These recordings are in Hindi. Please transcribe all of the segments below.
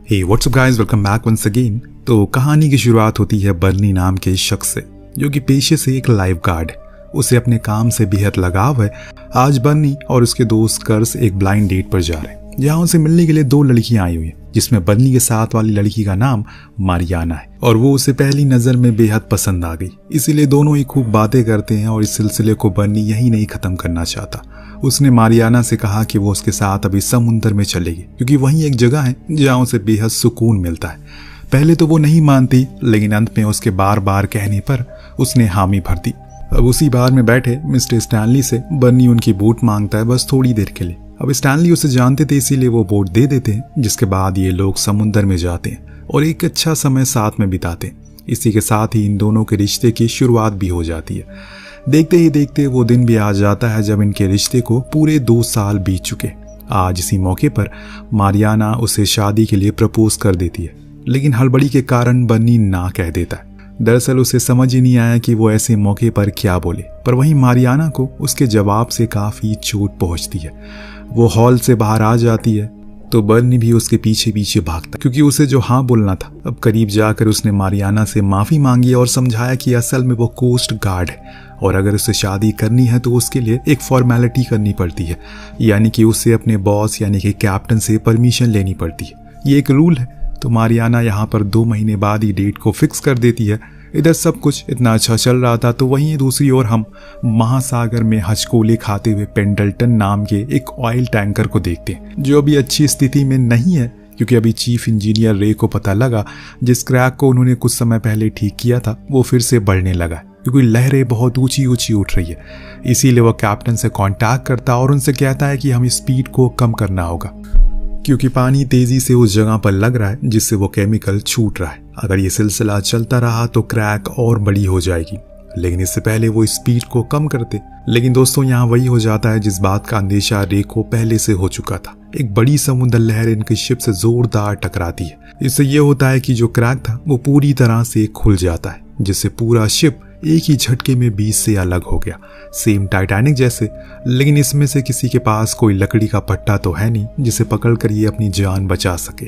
हे what's up guys, welcome back once again. तो कहानी की शुरुआत होती है बर्नी नाम के शख्स से, जो कि पेशे से एक लाइफ गार्ड है। उसे अपने काम से बेहद लगाव है। आज बर्नी और उसके दोस्त कर्स एक ब्लाइंड डेट पर जा रहे हैं, जहां उसे मिलने के लिए दो लड़कियां आई हुई हैं, जिसमें बर्नी के साथ वाली लड़की का नाम मारियाना है और वो उसे पहली नजर में बेहद पसंद आ गई। इसीलिए दोनों ही खूब बातें करते हैं और इस सिलसिले को बर्नी यही नहीं खत्म करना चाहता। उसने मारियाना से कहा कि वो उसके साथ अभी समुंदर में चलेगी, क्योंकि वहीं एक जगह है जहां उसे बेहद सुकून मिलता है। पहले तो वो नहीं मानती, लेकिन अंत में उसके बार बार कहने पर उसने हामी भर दी। अब उसी बार में बैठे मिस्टर स्टैनली से बर्नी उनकी बोट मांगता है, बस थोड़ी देर के लिए। अब स्टैनली उसे जानते थे, इसीलिए वो बोट दे देते हैं, जिसके बाद ये लोग समुंदर में जाते हैं और एक अच्छा समय साथ में बिताते हैं। इसी के साथ ही इन दोनों के रिश्ते की शुरुआत भी हो जाती है। देखते ही देखते वो दिन भी आ जाता है जब इनके रिश्ते को पूरे 2 साल बीत चुके। आज इसी मौके पर मारियाना उसे शादी के लिए प्रपोज कर देती है, लेकिन हड़बड़ी के कारण बर्नी ना कह देता है। दरअसल उसे समझ ही नहीं आया कि वो ऐसे मौके पर क्या बोले, पर वहीं मारियाना को उसके जवाब से काफी चोट पहुंचती है। वो हॉल से बाहर आ जाती है तो बर्नी भी उसके पीछे पीछे भागता, क्योंकि उसे जो हाँ बोलना था। अब करीब जाकर उसने मारियाना से माफी मांगी और समझाया कि असल में वो कोस्ट गार्ड है और अगर उसे शादी करनी है तो उसके लिए एक फॉर्मेलिटी करनी पड़ती है, यानी कि उसे अपने बॉस यानी कि कैप्टन से परमिशन लेनी पड़ती है। ये एक रूल है। तो मारियाना यहाँ पर 2 महीने बाद ही डेट को फिक्स कर देती है। इधर सब कुछ इतना अच्छा चल रहा था, तो वहीं दूसरी ओर हम महासागर में हचकोले खाते हुए पेंडल्टन नाम के एक ऑयल टैंकर को देखते हैं, जो अभी अच्छी स्थिति में नहीं है, क्योंकि अभी चीफ इंजीनियर रे को पता लगा जिस क्रैक को उन्होंने कुछ समय पहले ठीक किया था वो फिर से बढ़ने लगा, क्योंकि लहरें बहुत ऊंची ऊंची उठ रही है। इसीलिए वह कैप्टन से कांटेक्ट करता और उनसे कहता है कि हमें स्पीड को कम करना होगा, क्योंकि पानी तेजी से उस जगह पर लग रहा है जिससे वो केमिकल छूट रहा है। अगर ये सिलसिला चलता रहा तो क्रैक और बड़ी हो जाएगी, लेकिन इससे पहले वो स्पीड को कम करते। लेकिन दोस्तों, यहाँ वही हो जाता है जिस बात का अंदेशा रे को पहले से हो चुका था। एक बड़ी समुद्र लहर इनकी शिप से जोरदार टकराती है। इससे ये होता है कि जो क्रैक था वो पूरी तरह से खुल जाता है, जिससे पूरा शिप एक ही झटके में बीच से अलग हो गया, सेम टाइटैनिक जैसे। लेकिन इसमें से किसी के पास कोई लकड़ी का पट्टा तो है नहीं जिसे पकड़कर ये अपनी जान बचा सके।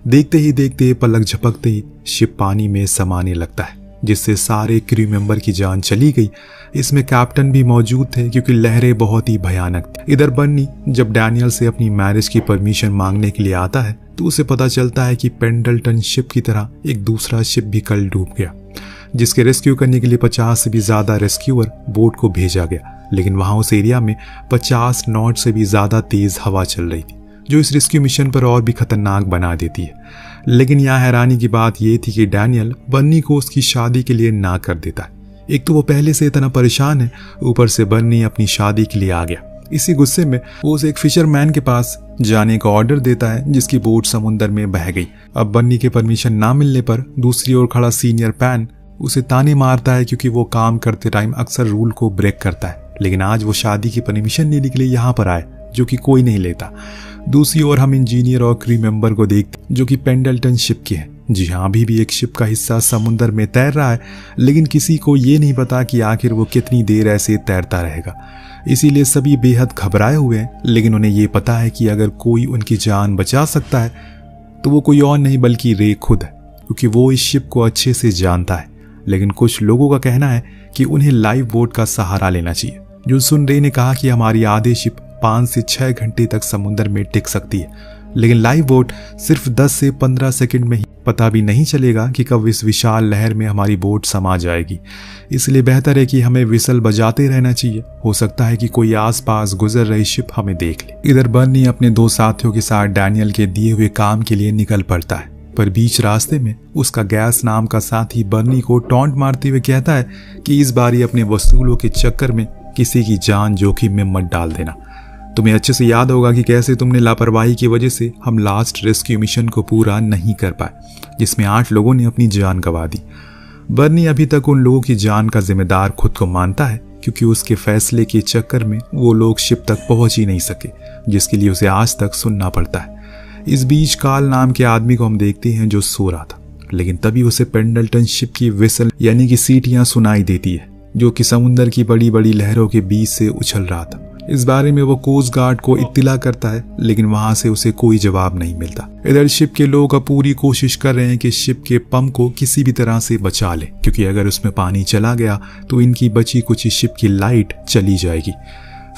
देखते ही देखते पलक झपकते ही शिप पानी में समाने लगता है, जिससे सारे क्रू मेंबर की जान चली गई। इसमें कैप्टन भी मौजूद थे, क्योंकि लहरें बहुत ही भयानक थी। इधर बर्नी जब डैनियल से अपनी मैरिज की परमिशन मांगने के लिए आता है तो उसे पता चलता है कि पेंडल्टन शिप की तरह एक दूसरा शिप भी कल डूब गया, जिसके रेस्क्यू करने के लिए 50 से भी ज्यादा रेस्क्यूअर बोट को भेजा गया। लेकिन वहां उस एरिया में 50 नॉट से भी ज्यादा तेज हवा चल रही थी, जो इस रेस्क्यू मिशन पर और भी खतरनाक बना देती है। लेकिन यहाँ हैरानी की बात यह थी कि डैनियल बर्नी को उसकी शादी के लिए ना कर देता है। एक तो वो पहले से इतना परेशान है, ऊपर से बर्नी अपनी शादी के लिए आ गया। इसी गुस्से में वो उसे एक फिशरमैन के पास जाने का ऑर्डर देता है, जिसकी बोट समुद्र में बह गई। अब बर्नी के परमिशन ना मिलने पर दूसरी ओर खड़ा सीनियर पैन उसे ताने मारता है, क्योंकि वो काम करते टाइम अक्सर रूल को ब्रेक करता है। लेकिन आज वो शादी की परमिशन लेने के लिए यहाँ पर आए, जो कि कोई नहीं लेता। दूसरी ओर हम इंजीनियर और क्रू मेंबर को देखते, जो कि पेंडल्टन शिप के हैं। जी हाँ, अभी भी एक शिप का हिस्सा समुद्र में तैर रहा है, लेकिन किसी को ये नहीं पता कि आखिर वो कितनी देर ऐसे तैरता रहेगा। इसीलिए सभी बेहद घबराए हुए हैं, लेकिन उन्हें ये पता है कि अगर कोई उनकी जान बचा सकता है तो वो कोई और नहीं बल्कि रे खुद है, क्योंकि वो इस शिप को अच्छे से जानता है। लेकिन कुछ लोगों का कहना है कि उन्हें लाइव बोट का सहारा लेना चाहिए। जो सुन रे ने कहा कि हमारी आधे शिप 5 से 6 घंटे तक समुद्र में टिक सकती है, लेकिन लाइव बोट सिर्फ 10 से 15 सेकंड में ही। पता भी नहीं चलेगा कि कब इस विशाल लहर में हमारी बोट समा जाएगी। इसलिए बेहतर है कि हमें विसल बजाते रहना चाहिए। हो सकता है कि कोई आसपास गुजर रही शिप हमें देख ले। इधर बर्नी अपने 2 साथियों के साथ डैनियल के दिए हुए काम के लिए निकल पड़ता है, पर बीच रास्ते में उसका गैस नाम का साथी बर्नी को टॉन्ट मारते हुए कहता है कि इस बार ही अपने वसूलों के चक्कर में किसी की जान जोखिम में मत डाल देना। तुम्हें अच्छे से याद होगा कि कैसे तुमने लापरवाही की वजह से हम लास्ट रेस्क्यू मिशन को पूरा नहीं कर पाए, जिसमें 8 लोगों ने अपनी जान गंवा दी। बर्नी अभी तक उन लोगों की जान का जिम्मेदार खुद को मानता है, क्योंकि उसके फैसले के चक्कर में वो लोग शिप तक पहुंच ही नहीं सके, जिसके लिए उसे आज तक सुनना पड़ता है। इस बीच काल नाम के आदमी को हम देखते हैं जो सो रहा था, लेकिन तभी उसे पेंडल्टन शिप की विसल यानी कि सीटियां सुनाई देती है, जो कि समुद्र की बड़ी बड़ी लहरों के बीच से उछल रहा था। इस बारे में वो कोस्ट गार्ड को इत्तिला करता है, लेकिन वहां से उसे कोई जवाब नहीं मिलता। इधर शिप के लोग अब पूरी कोशिश कर रहे हैं कि शिप के पंप को किसी भी तरह से बचा ले, क्योंकि अगर उसमें पानी चला गया तो इनकी बची कुछ शिप की लाइट चली जाएगी,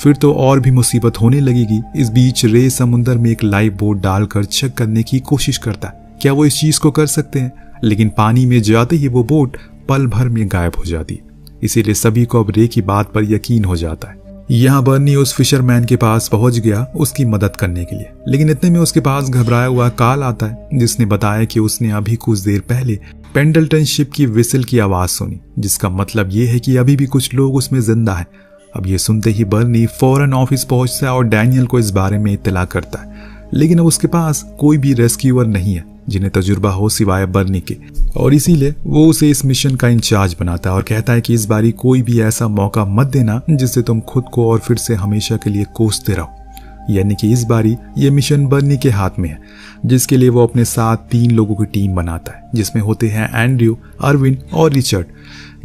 फिर तो और भी मुसीबत होने लगेगी। इस बीच रे समुद्र में एक लाइफ बोट डालकर चेक करने की कोशिश करता है क्या वो इस चीज को कर सकते हैं, लेकिन पानी में जाते ही वो बोट पल भर में गायब हो जाती है। इसीलिए सभी को अब रे की बात पर यकीन हो जाता है। यहाँ बर्नी उस फिशरमैन के पास पहुंच गया उसकी मदद करने के लिए, लेकिन इतने में उसके पास घबराया हुआ कार्ल आता है, जिसने बताया कि उसने अभी कुछ देर पहले पेंडल्टन शिप की विसल की आवाज सुनी, जिसका मतलब ये है कि अभी भी कुछ लोग उसमें जिंदा है। अब ये सुनते ही बर्नी फौरन ऑफिस पहुंचता है और डैनियल को इस बारे में इत्तला करता है, लेकिन अब उसके पास कोई भी रेस्क्यूअर नहीं है जिन्हें तजुर्बा हो सिवाय बर्नी के, और इसीलिए वो उसे इस मिशन का इंचार्ज बनाता है और कहता है कि इस बारी कोई भी ऐसा मौका मत देना जिससे तुम खुद को और फिर से हमेशा के लिए कोसते रहो। यानी कि इस बारी ये मिशन बर्नी के हाथ में है, जिसके लिए वो अपने साथ 3 लोगों की टीम बनाता है, जिसमें होते हैं एंड्रयू, अरविन और रिचर्ड।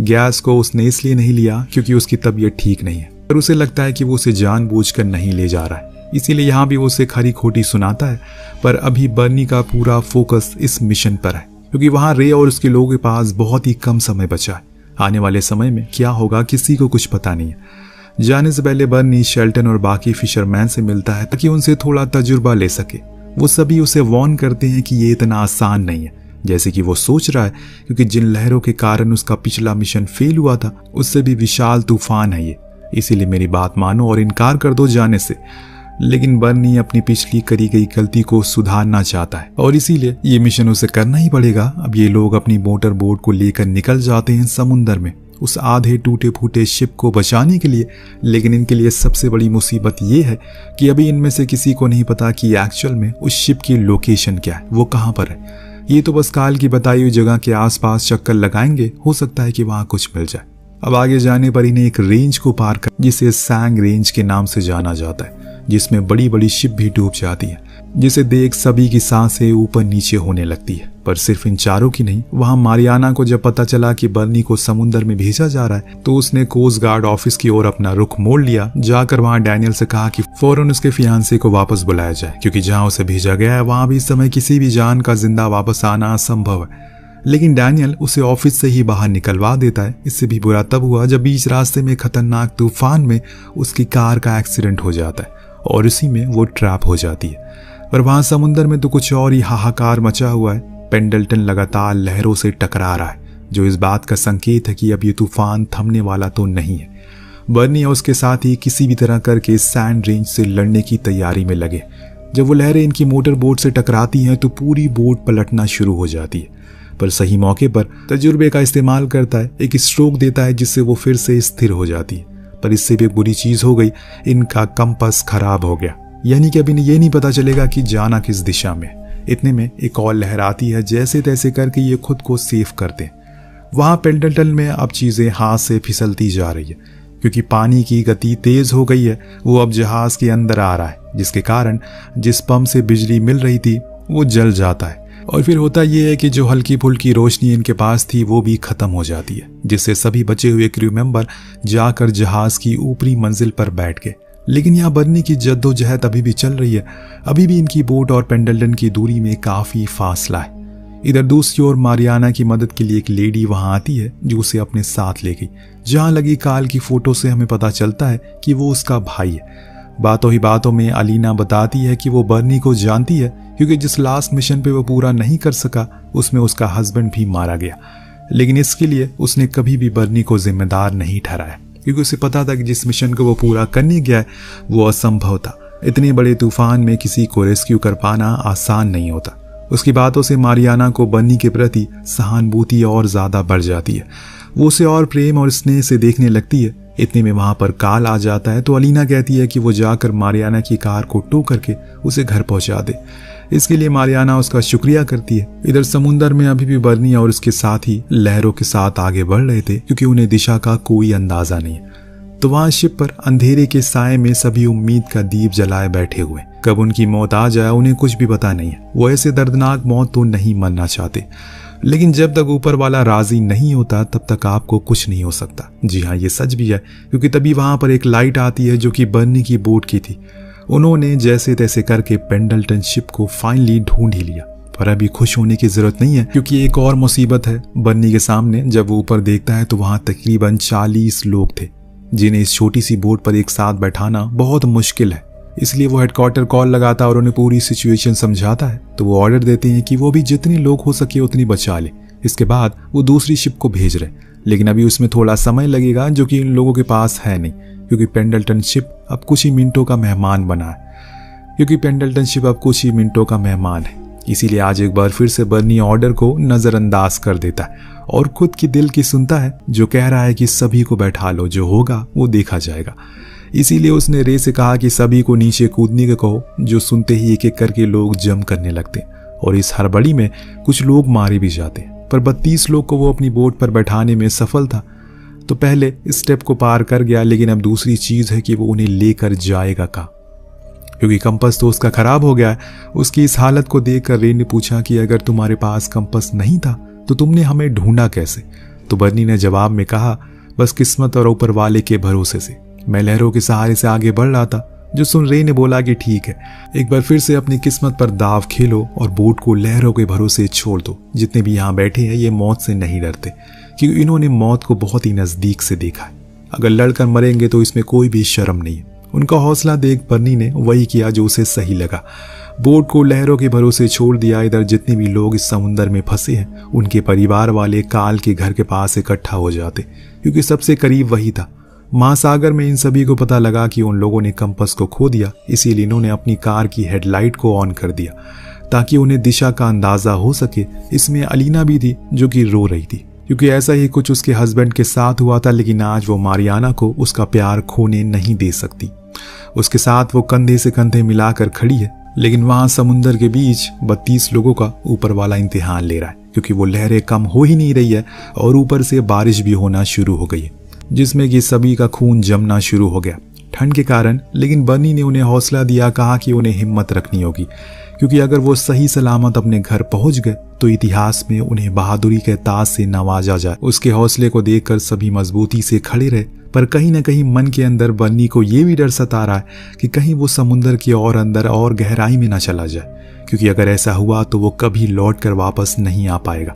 गैस को उसने इसलिए नहीं लिया क्योंकि उसकी तबीयत ठीक नहीं है, पर उसे लगता है कि वो उसे जानबूझकर नहीं ले जा रहा है, इसीलिए यहाँ भी वो उसे खरी खोटी सुनाता है। पर अभी बर्नी का पूरा फोकस इस मिशन पर है, क्योंकि वहाँ रे और उसके लोगों के पास बहुत ही कम समय बचा है। आने वाले समय में क्या होगा किसी को कुछ पता नहीं है। जाने से पहले बर्नी शेल्टन और बाकी फिशरमैन से मिलता है ताकि उनसे थोड़ा तजुर्बा ले सके। वो सभी उसे वार्न करते हैं कि ये इतना आसान नहीं है जैसे कि वो सोच रहा है, क्योंकि जिन लहरों के कारण उसका पिछला मिशन फेल हुआ था उससे भी विशाल तूफान है ये, इसीलिए मेरी बात मानो और इनकार कर दो जाने से। लेकिन बर्नी अपनी पिछली करी गई गलती को सुधारना चाहता है और इसीलिए ये मिशन उसे करना ही पड़ेगा। अब ये लोग अपनी मोटर बोट को लेकर निकल जाते हैं समुद्र में उस आधे टूटे फूटे शिप को बचाने के लिए, लेकिन इनके लिए सबसे बड़ी मुसीबत ये है कि अभी इनमें से किसी को नहीं पता कि एक्चुअल में उस शिप की लोकेशन क्या है, वो कहाँ पर है। ये तो बस काल की बताई हुई जगह के आसपास चक्कर लगाएंगे, हो सकता है कि वहां कुछ मिल जाए। अब आगे जाने पर इन्हें एक रेंज को पार कर जिसे सैंग रेंज के नाम से जाना जाता है, जिसमें बड़ी बड़ी शिप भी डूब जाती है, जिसे देख सभी की सांसें ऊपर नीचे होने लगती है। पर सिर्फ इन चारों की नहीं, वहां मारियाना को जब पता चला कि बर्नी को समुद्र में भेजा जा रहा है तो उसने कोस्ट गार्ड ऑफिस की ओर अपना रुख मोड़ लिया। जाकर वहां डैनियल से कहा कि फौरन उसके फियांसे को वापस बुलाया जाए, क्योंकि जहां उसे भेजा गया है वहां भी इस समय किसी भी जान का जिंदा वापस आना असंभव है। लेकिन डैनियल उसे ऑफिस से ही बाहर निकलवा देता है। इससे भी बुरा तब हुआ जब बीच रास्ते में खतरनाक तूफान में उसकी कार का एक्सीडेंट हो जाता है और इसी में वो ट्रैप हो जाती है। पर वहां समुद्र में तो कुछ और ही हाहाकार मचा हुआ है। पेंडल्टन लगातार लहरों से टकरा रहा है, जो इस बात का संकेत है कि अब ये तूफान थमने वाला तो नहीं है। बर्नी और उसके साथ ही किसी भी तरह करके सैंड रेंज से लड़ने की तैयारी में लगे। जब वो लहरें इनकी मोटर बोट से टकराती हैं तो पूरी बोट पलटना शुरू हो जाती है, पर सही मौके पर तजुर्बे का इस्तेमाल करता है, एक स्ट्रोक देता है जिससे वो फिर से स्थिर हो जाती है। पर इससे भी बुरी चीज हो गई, इनका कंपास खराब हो गया, यानी कि अब इन्हें ये नहीं पता चलेगा कि जाना किस दिशा में। इतने में एक और लहर आती है, जैसे तैसे करके ये खुद को सेफ करते हैं। वहां पेंडल्टन में अब चीजें हाथ से फिसलती जा रही है, क्योंकि पानी की गति तेज हो गई है। वो अब जहाज के अंदर आ रहा है, जिसके कारण जिस पंप से बिजली मिल रही थी वो जल जाता है। और फिर होता यह है कि जो हल्की फुल्की रोशनी इनके पास थी वो भी खत्म हो जाती है, जिससे सभी बचे हुए क्रू मेंबर जाकर जहाज की ऊपरी मंजिल पर बैठ गए। लेकिन यहाँ बर्नी की जद्दोजहद अभी भी चल रही है। अभी भी इनकी बोट और पेंडल्टन की दूरी में काफी फासला है। इधर दूसरी ओर मारियाना की मदद के लिए एक लेडी वहां आती है जो उसे अपने साथ ले गई। जहां लगी काल की फोटो से हमें पता चलता है कि वो उसका भाई है। बातों ही बातों में अलीना बताती है कि वो बर्नी को जानती है, क्योंकि जिस लास्ट मिशन पे वो पूरा नहीं कर सका उसमें उसका हस्बैंड भी मारा गया। लेकिन इसके लिए उसने कभी भी बर्नी को जिम्मेदार नहीं ठहराया, क्योंकि उसे पता था कि जिस मिशन को वो पूरा करने गया है वो असंभव था। इतने बड़े तूफान में किसी को रेस्क्यू कर पाना आसान नहीं होता। उसकी बातों से मारियाना को बर्नी के प्रति सहानुभूति और ज्यादा बढ़ जाती है। वो उसे और प्रेम और स्नेह से देखने लगती है। इतने में वहां पर काल आ जाता है तो अलीना कहती है कि वो जाकर मारियाना की कार को टो करके उसे घर पहुंचा दे। इसके लिए मारियाना उसका शुक्रिया करती है। इधर समुद्र में अभी भी बर्नी और उसके साथी लहरों के साथ आगे बढ़ रहे थे, क्योंकि उन्हें दिशा का कोई अंदाजा नहीं है। तो वहां शिप पर अंधेरे के साए में सभी उम्मीद का दीप जलाए बैठे हुए। कब उनकी मौत आ जाए उन्हें कुछ भी पता नहीं है। वो ऐसे दर्दनाक मौत तो नहीं मरना चाहते। लेकिन जब तक ऊपर वाला राजी नहीं होता तब तक आपको कुछ नहीं हो सकता। जी हाँ, ये सच भी है, क्योंकि तभी वहां पर एक लाइट आती है जो कि बर्नी की बोट की थी। उन्होंने जैसे तैसे करके पेंडल्टन शिप को फाइनली ढूंढ ही लिया। पर अभी खुश होने की जरूरत नहीं है, क्योंकि एक और मुसीबत है बर्नी के सामने। जब वो ऊपर देखता है तो वहां तकरीबन 40 लोग थे, जिन्हें इस छोटी सी बोट पर एक साथ बैठाना बहुत मुश्किल है। इसलिए वो हेडक्वार्टर कॉल लगाता और उन्हें पूरी सिचुएशन समझाता है। तो वो ऑर्डर देते हैं कि वो भी जितने लोग हो सके उतनी बचा ले। इसके बाद वो दूसरी शिप को भेज रहे, लेकिन अभी उसमें थोड़ा समय लगेगा, जो कि इन लोगों के पास है नहीं, क्योंकि पेंडल्टन शिप अब कुछ ही मिनटों का मेहमान बना है। इसीलिए आज एक बार फिर से बर्नी ऑर्डर को नजरअंदाज कर देता है और खुद की दिल की सुनता है, जो कह रहा है कि सभी को बैठा लो, जो होगा वो देखा जाएगा। इसीलिए उसने रे से कहा कि सभी को नीचे कूदने को कहो, जो सुनते ही एक एक करके लोग जम करने लगते और इस हड़बड़ी में कुछ लोग मारे भी जाते। पर 32 लोग को वो अपनी बोट पर बैठाने में सफल था। तो पहले स्टेप को पार कर गया, लेकिन अब दूसरी चीज है कि वो उन्हें लेकर जाएगा कहाँ, क्योंकि कंपास तो उसका खराब हो गया है। उसकी इस हालत को देखकर रे ने पूछा कि अगर तुम्हारे पास कंपास नहीं था तो तुमने हमें ढूंढा कैसे? तो बर्नी ने जवाब में कहा, बस किस्मत और ऊपर वाले के भरोसे से मैं लहरों के सहारे से आगे बढ़ रहा था। जो सुन रे ने बोला कि ठीक है, एक बार फिर से अपनी किस्मत पर दाव खेलो और बोट को लहरों के भरोसे छोड़ दो। जितने भी यहाँ बैठे हैं ये मौत से नहीं डरते, क्योंकि इन्होंने मौत को बहुत ही नजदीक से देखा है। अगर लड़कर मरेंगे तो इसमें कोई भी शर्म नहीं है। उनका हौसला देख बर्नी ने वही किया जो उसे सही लगा। बोट को लहरों के भरोसे छोड़ दिया। इधर जितने भी लोग इस समुद्र में फंसे हैं, उनके परिवार वाले काल के घर के पास इकट्ठा हो जाते, क्योंकि सबसे करीब वही था। महासागर में इन सभी को पता लगा कि उन लोगों ने कंपास को खो दिया, इसीलिए इन्होंने अपनी कार की हेडलाइट को ऑन कर दिया ताकि उन्हें दिशा का अंदाजा हो सके। इसमें अलीना भी थी, जो कि रो रही थी, क्योंकि ऐसा ही कुछ उसके हस्बैंड के साथ हुआ था। लेकिन आज वो मारियाना को उसका प्यार खोने नहीं दे सकती। उसके साथ वो कंधे से कंधे मिलाकर खड़ी है, लेकिन वहां समुद्र के बीच 32 लोगों का ऊपर वाला इम्तिहान ले रहा है, क्योंकि वो लहरें कम हो ही नहीं रही है और ऊपर से बारिश भी होना शुरू हो गई है, जिसमें कि सभी का खून जमना शुरू हो गया ठंड के कारण। लेकिन बर्नी ने उन्हें हौसला दिया, कहा कि उन्हें हिम्मत रखनी होगी, क्योंकि अगर वो सही सलामत अपने घर पहुंच गए तो इतिहास में उन्हें बहादुरी के ताज से नवाजा जाए। उसके हौसले को देखकर सभी मजबूती से खड़े रहे, पर कहीं न कहीं मन के अंदर बर्नी को ये भी डर सता रहा है कि कहीं वो समुद्र के और अंदर और गहराई में ना चला जाए, क्योंकि अगर ऐसा हुआ तो वो कभी लौट कर वापस नहीं आ पाएगा।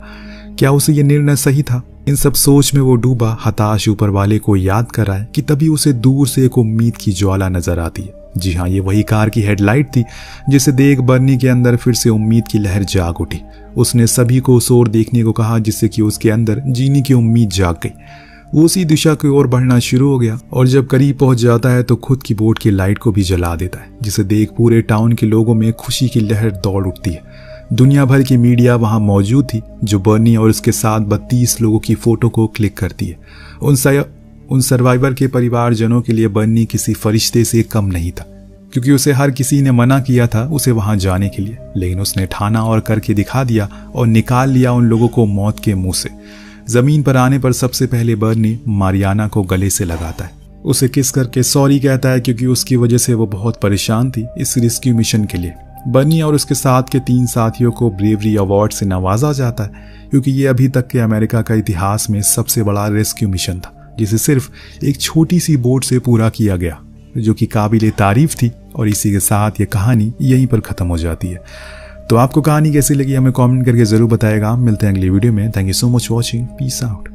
क्या उसे ये निर्णय सही था? इन सब सोच में वो डूबा हताश ऊपर वाले को याद कर रहा है कि तभी उसे दूर से एक उम्मीद की ज्वाला नजर आती है। जी हाँ, ये वही कार की हेडलाइट थी, जिसे देख बर्नी के अंदर फिर से उम्मीद की लहर जाग उठी। उसने सभी को उस ओर देखने को कहा, जिससे कि उसके अंदर जीने की उम्मीद जाग गई। वो उसी दिशा की ओर बढ़ना शुरू हो गया और जब करीब पहुंच जाता है तो खुद की बोट की लाइट को भी जला देता है, जिसे देख पूरे टाउन के लोगों में खुशी की लहर दौड़ उठती है। दुनिया भर की मीडिया वहां मौजूद थी, जो बर्नी और उसके साथ 32 लोगों की फोटो को क्लिक करती है। उन सर्वाइवर के परिवारजनों के लिए बर्नी किसी फरिश्ते से कम नहीं था, क्योंकि उसे हर किसी ने मना किया था उसे वहां जाने के लिए, लेकिन उसने ठाना और करके दिखा दिया और निकाल लिया उन लोगों को मौत के मुंह से। जमीन पर आने पर सबसे पहले बर्नी मारियाना को गले से लगाता है, उसे किस करके सॉरी कहता है, क्योंकि उसकी वजह से वो बहुत परेशान थी इस रेस्क्यू मिशन के लिए। बर्नी और उसके साथ के 3 साथियों को ब्रेवरी अवार्ड से नवाजा जाता है, क्योंकि ये अभी तक के अमेरिका का इतिहास में सबसे बड़ा रेस्क्यू मिशन था, जिसे सिर्फ एक छोटी सी बोट से पूरा किया गया, जो कि काबिले तारीफ थी। और इसी के साथ ये कहानी यहीं पर खत्म हो जाती है। तो आपको कहानी कैसी लगी हमें कमेंट करके जरूर बताएगा। मिलते हैं अगली वीडियो में। Thank you so much watching. Peace out.